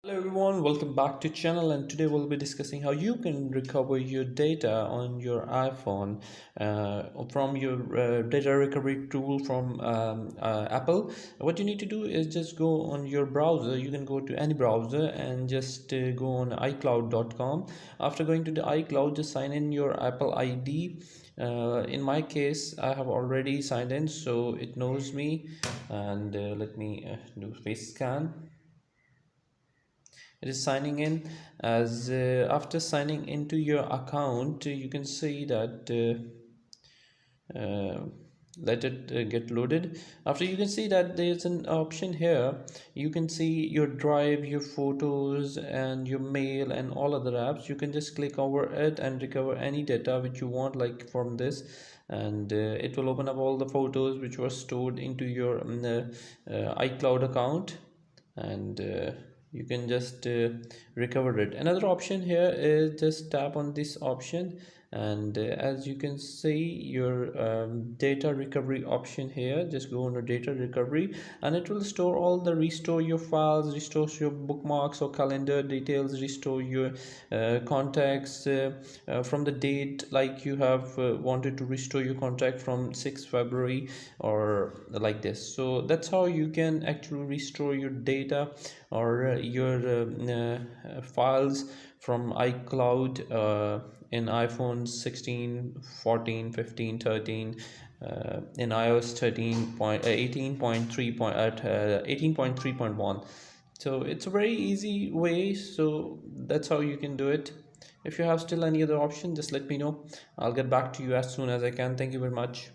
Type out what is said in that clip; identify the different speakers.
Speaker 1: Hello everyone, welcome back to channel, and today we'll be discussing how you can recover your data on your iPhone from your data recovery tool from Apple. What you need to do is just go on your browser. You can go to any browser and just go on iCloud.com. After going to the iCloud, just sign in your Apple ID. In my case, I have already signed in, so it knows me. And let me do face scan. It is signing in. As after signing into your account, you can see that let it get loaded. After, you can see that there's an option here. You can see your drive, your photos, and your mail and all other apps. You can just click over it and recover any data which you want, like from this. And it will open up all the photos which were stored into your iCloud account. And you can just recover it. Another option here is just tap on this option, and as you can see your data recovery option here, just go on data recovery, and it will store all the restore your files, restore your bookmarks or calendar details, restore your contacts from the date, like you have wanted to restore your contact from 6th February or like this. So that's how you can actually restore your data or your files from iCloud in iPhone 16, 14, 15, 13, in iOS 18.3.1. So it's a very easy way, so that's how you can do it. If you have still any other option, just let me know. I'll get back to you as soon as I can. Thank you very much.